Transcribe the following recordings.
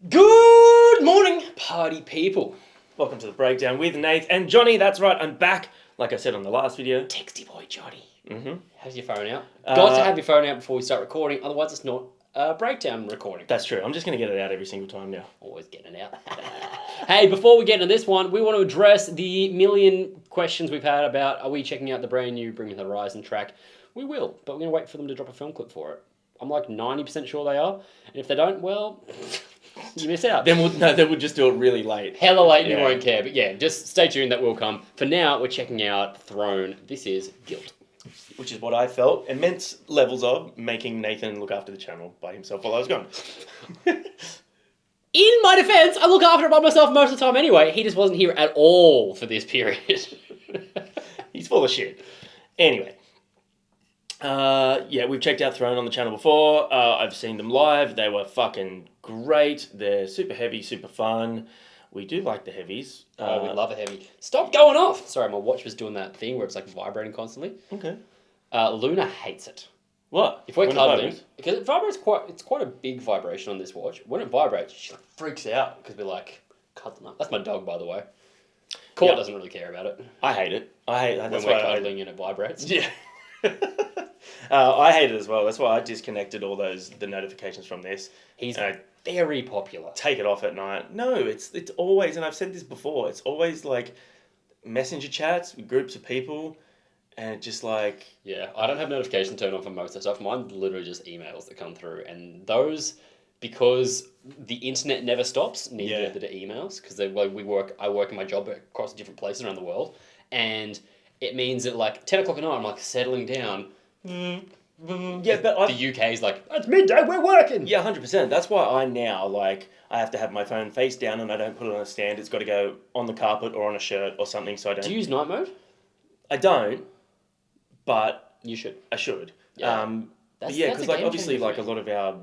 Good morning, party people. Welcome to the breakdown with Nath and Johnny. That's right, I'm back. Like I said on the last video. Texty boy Johnny. Mm-hmm. Have your phone out. Got to have your phone out before we start recording, otherwise it's not a breakdown recording. That's true. I'm just going to get it out every single time now. Always getting it out. Hey, before we get into this one, we want to address the million questions we've had about, are we checking out the brand new Bring Me the Horizon track? We will, but we're going to wait for them to drop a film clip for it. I'm like 90% sure they are, and if they don't, well... you miss out. Then we'll just do it really late. Hella late, yeah. You won't care. But yeah, just stay tuned, that will come. For now, we're checking out Throne. This is Guilt. Which is what I felt. Immense levels of making Nathan look after the channel by himself while I was gone. In my defense, I look after it by myself most of the time anyway. He just wasn't here at all for this period. He's full of shit. Anyway. Yeah, we've checked out Throne on the channel before. I've seen them live. They were fucking great. They're super heavy, super fun. We do like the heavies. We love a heavy. Stop going off! Sorry, my watch was doing that thing where it's like vibrating constantly. Okay. Luna hates it. What? If we're cuddling, because it vibrates it's quite a big vibration on this watch. When it vibrates, she like freaks out because we're like cuddling up. That's my dog, by the way. Court doesn't really care about it. I hate it. When we're cuddling and it vibrates. Yeah. I hate it as well. That's why I disconnected all the notifications from this. He's very popular. Take it off at night. No, it's always, and I've said this before, it's always like messenger chats with groups of people, and just like... Yeah, I don't have notifications turned on for most of the stuff. Mine's literally just emails that come through, and those, because the internet never stops, neither do the emails, because I work in my job across different places around the world, and it means that like 10 o'clock at night, I'm like settling down. Yeah, but the UK's like, it's midday, we're working. Yeah, 100%. That's why I now, like, I have to have my phone face down and I don't put it on a stand. It's got to go on the carpet or on a shirt or something, so I don't... Do you use night mode? I don't, but... You should. I should. Yeah. But yeah, because like obviously like a lot of our,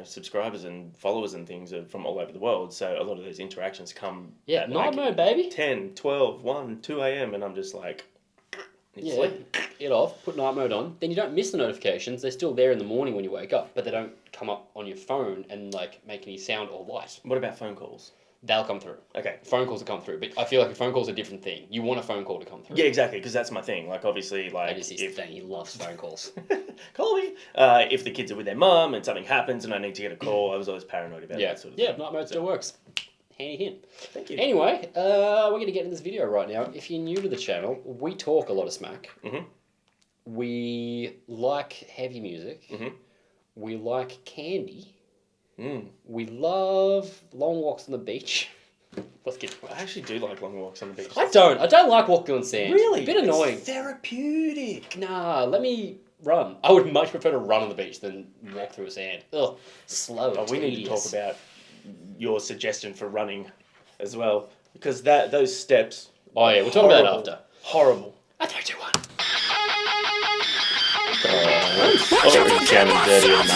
subscribers and followers and things are from all over the world, so a lot of those interactions come... Yeah, at night mode, baby. 10, 12, 1, 2 a.m. and I'm just like... It off, put night mode on, then you don't miss the notifications. They're still there in the morning when you wake up, but they don't come up on your phone and like make any sound or light. What about phone calls? They'll come through. Okay. Phone calls will come through, but I feel like a phone call's a different thing. You want a phone call to come through. Yeah, exactly, because that's my thing. Like, obviously, like... That is his thing. He loves phone calls. Call me. If the kids are with their mum and something happens and I need to get a call, I was always paranoid about that sort of thing. Yeah, night mode still works. Handy hint. Thank you. Anyway, we're going to get in this video right now. If you're new to the channel, we talk a lot of smack. Mm-hmm. We like heavy music. Mm-hmm. We like candy. Mm. We love long walks on the beach. Let's get to it. I actually do like long walks on the beach. I don't like walking on sand. Really? A bit annoying. It's therapeutic. Nah, let me run. I would much prefer to run on the beach than walk through sand. Ugh, slow. Oh, we need to talk about your suggestion for running as well, because those steps. Oh yeah, we'll talk about that after. Horrible. 3, 2, 1. Already jamming dirty and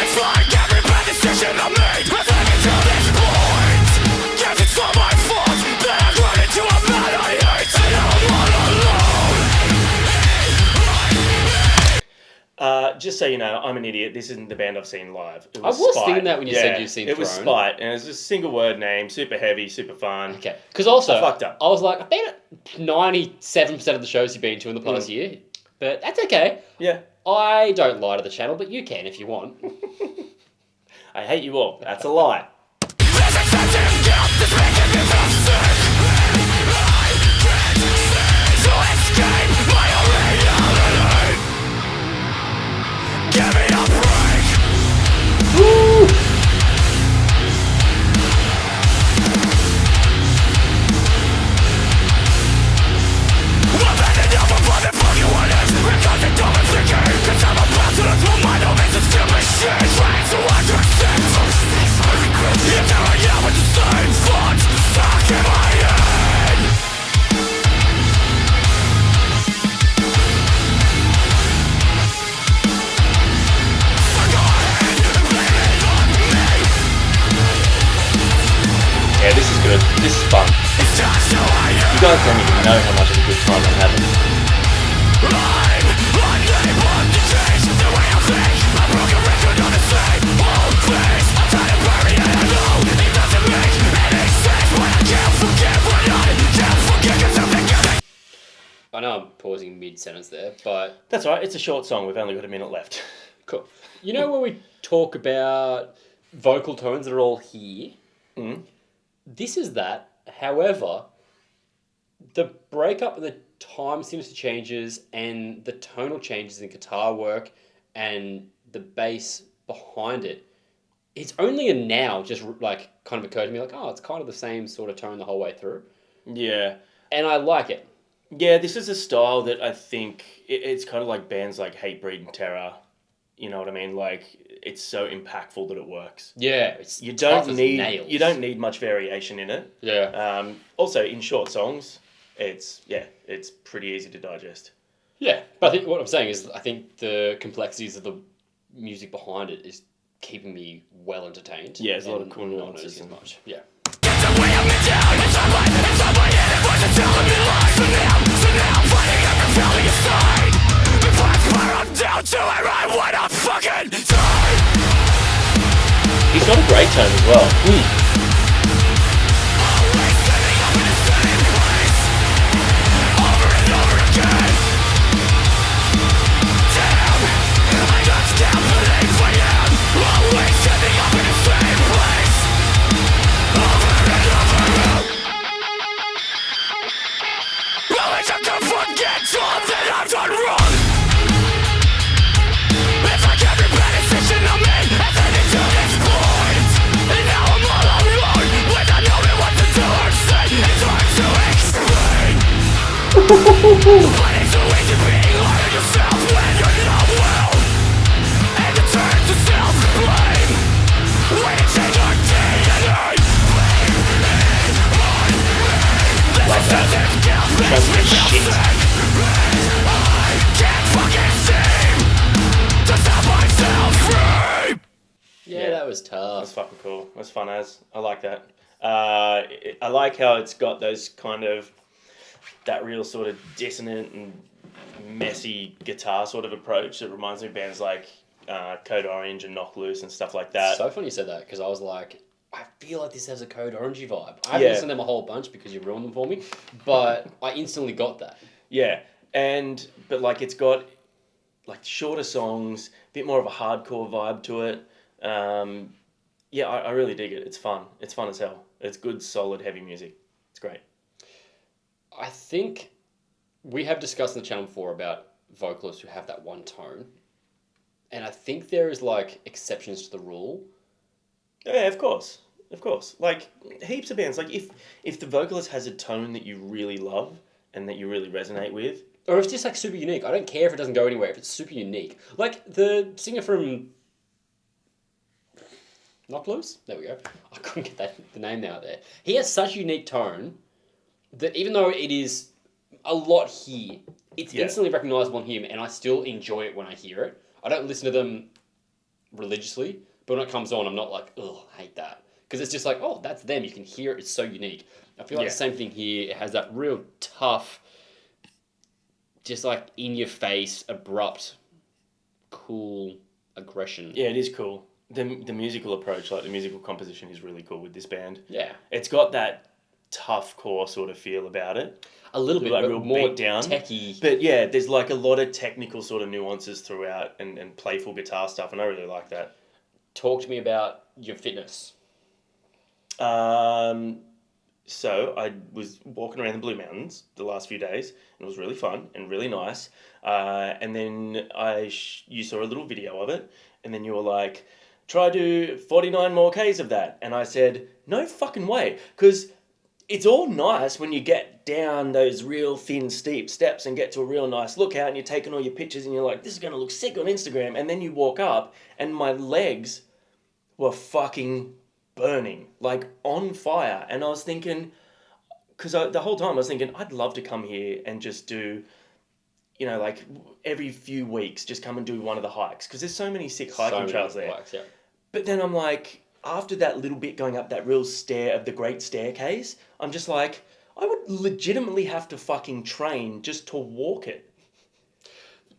it's like every bad decision I made has led me to this point. Guess it's all my fault that I've run into a man I hate and I'm all alone. Just so you know, I'm an idiot. This isn't the band I've seen live. I was Spite. thinking that when you said you've seen It was Throne. Spite, and it was a single word name, super heavy, super fun. Okay, because also I fucked up. I was like, I've been at 97% of the shows you've been to in the past year, but that's okay. Yeah. I don't lie to the channel, but you can if you want. I hate you all. That's a lie. Give me a break. Woo! I've had enough of what the fuck you want is. Because it don't thinking. Cause I'm about to lose my mind over this stupid shit. Trying to understand. If there are you with the same thoughts stuck in my head. So go ahead and blame it on me. Yeah, this is good. This is fun. It's just who I am. You guys don't even know how much of a good time I'm having. I'm unable to change the way I think. A broken record on the same. of pausing mid-sentence there, but... That's all right. It's a short song. We've only got a minute left. Cool. You know when we talk about vocal tones that are all here? Mm. This is that. However, the breakup and the time signature changes and the tonal changes in guitar work and the bass behind it, it's only a now just like kind of occurred to me like, oh, it's kind of the same sort of tone the whole way through. Yeah. And I like it. Yeah, this is a style that I think it's kind of like bands like Hatebreed and Terror. You know what I mean? Like, it's so impactful that it works. Yeah, it's You tough don't as need nails. you don't need much variation in it. Yeah. Also, in short songs, it's pretty easy to digest. Yeah, but I think what I'm saying is I think the complexities of the music behind it is keeping me well entertained. Yeah, there's a lot of and cool not nuances noticing as much. Yeah. He's got a great tone as well. Yeah, that was That's tough. fucking cool. That's fun as. I like that. I like how it's got those kind of, that real sort of dissonant and messy guitar sort of approach. It reminds me of bands like Code Orange and Knock Loose and stuff like that. So funny you said that because I was like, I feel like this has a Code Orangey vibe. I haven't listened to them a whole bunch because you ruined them for me, but I instantly got that. Yeah, but like it's got like shorter songs, a bit more of a hardcore vibe to it. Yeah, I really dig it. It's fun. It's fun as hell. It's good, solid, heavy music. It's great. I think we have discussed on the channel before about vocalists who have that one tone. And I think there is like exceptions to the rule. Yeah, of course. Of course. Like heaps of bands. Like if the vocalist has a tone that you really love and that you really resonate with. Or if it's just like super unique. I don't care if it doesn't go anywhere, if it's super unique. Like the singer from Knock Loose? There we go. I couldn't get the name out there. He has such a unique tone that even though it is a lot here, it's instantly recognisable on him and I still enjoy it when I hear it. I don't listen to them religiously, but when it comes on, I'm not like, ugh, I hate that. Because it's just like, oh, that's them. You can hear it. It's so unique. I feel like the same thing here. It has that real tough, just like in your face, abrupt, cool aggression. Yeah, it is cool. The musical approach, like the musical composition is really cool with this band. Yeah. It's got that tough core sort of feel about it. A little bit, like but real more beat down. techie. But yeah, there's like a lot of technical sort of nuances throughout and playful guitar stuff, and I really like that. Talk to me about your fitness. So I was walking around the Blue Mountains the last few days, and it was really fun and really nice. And then you saw a little video of it, and then you were like, try do 49 more Ks of that. And I said, no fucking way, because it's all nice when you get down those real thin, steep steps and get to a real nice lookout and you're taking all your pictures and you're like, this is going to look sick on Instagram. And then you walk up and my legs were fucking burning, like on fire. And I was thinking, because the whole time I was thinking, I'd love to come here and just do, you know, like every few weeks, just come and do one of the hikes. Because there's so many sick hiking trails there. Hikes, yeah. But then I'm like, after that little bit going up that real stair of the Great Staircase, I'm just like, I would legitimately have to fucking train just to walk it.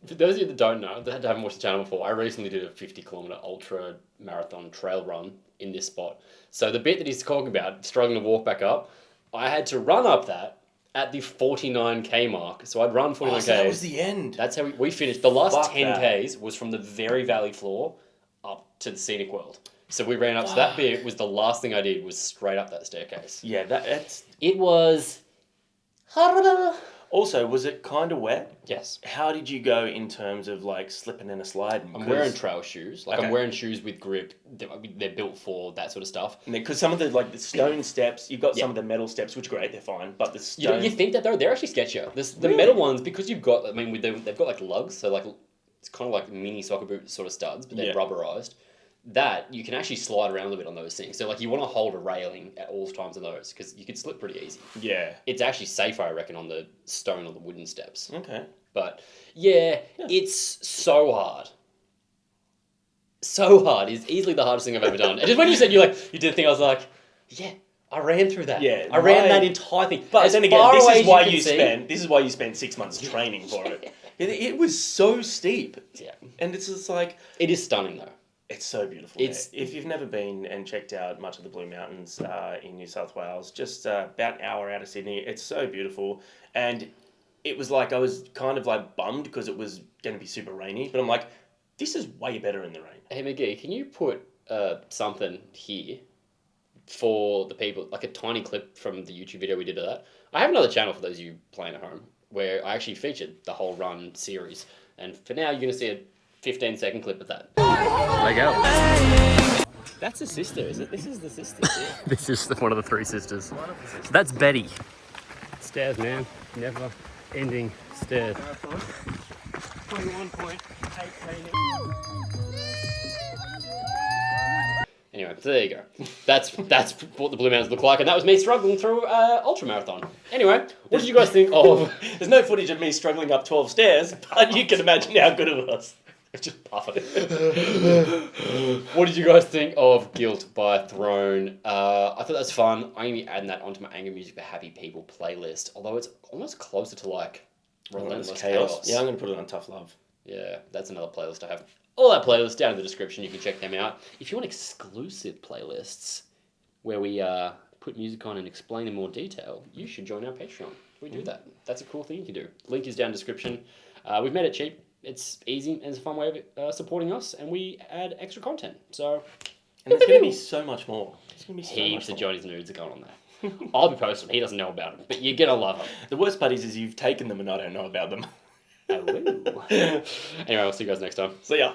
For those of you that don't know, that haven't watched the channel before, I recently did a 50-kilometre ultra marathon trail run in this spot. So the bit that he's talking about, struggling to walk back up, I had to run up that, at the 49k mark. So I'd run 49k. So that was the end. That's how we finished. The last Fuck 10Ks was from the very valley floor up to the scenic world. So we ran up. So that bit was the last thing I did was straight up that staircase. Yeah, that's... It was horrible. Also, was it kind of wet? Yes. How did you go in terms of like slipping and a sliding? I'm wearing trail shoes. Like Okay. I'm wearing shoes with grip. They're built for that sort of stuff. Because some of the like the stone steps, you've got some of the metal steps, which are great, they're fine. But the You, know, stone... you think that though? They're actually sketchier. The Really? metal ones, because you've got, I mean, they've got like lugs, so like it's kind of like mini soccer boot sort of studs, but they're rubberized. That you can actually slide around a little bit on those things. So like you want to hold a railing at all times on those because you can slip pretty easy. Yeah. It's actually safer, I reckon, on the stone or the wooden steps. Okay. But yeah, it's so hard. So hard. It's easily the hardest thing I've ever done. And just when you said you did the thing, I was like, yeah, I ran through that. Yeah, I ran that entire thing. But As then again, far this away is as why can you see- spend. This is why you spend 6 months training for it. It was so steep. Yeah, And it's just like... it is stunning though. It's so beautiful. If you've never been and checked out much of the Blue Mountains in New South Wales, just about an hour out of Sydney, it's so beautiful. And it was like I was kind of like bummed because it was going to be super rainy, but I'm like, this is way better in the rain. Hey McGee, can you put something here for the people, like a tiny clip from the YouTube video we did of that? I have another channel for those of you playing at home where I actually featured the whole run series, and for now you're going to see a 15-second clip of that. There you go. That's a sister, is it? This is the sister. This is one of the three sisters. That's Betty. Stairs, man. Never ending stairs. 21.8 Anyway, so there you go. That's what the Blue Mountains look like, and that was me struggling through ultra marathon. Anyway, what did you guys think of? There's no footage of me struggling up 12 stairs, but you can imagine how good it was. Just puffing. What did you guys think of Guilt by Throne? I thought that's fun. I'm going to be adding that onto my Anger Music for Happy People playlist, although it's almost closer to like Relentless Chaos. Yeah, I'm going to put it on Tough Love. Yeah, that's another playlist I have. All that playlists down in the description. You can check them out. If you want exclusive playlists where we put music on and explain in more detail, you should join our Patreon. We do that. That's a cool thing you can do. Link is down in the description. We've made it cheap. It's easy and it's a fun way of supporting us, and we add extra content. So, and there's going to be so much more. There's going to be so heaps much of more. Johnny's nudes are going on there. I'll be posting them. He doesn't know about them, but you're going to love them. The worst part is you've taken them and I don't know about them. Oh, anyway, I'll see you guys next time. See ya.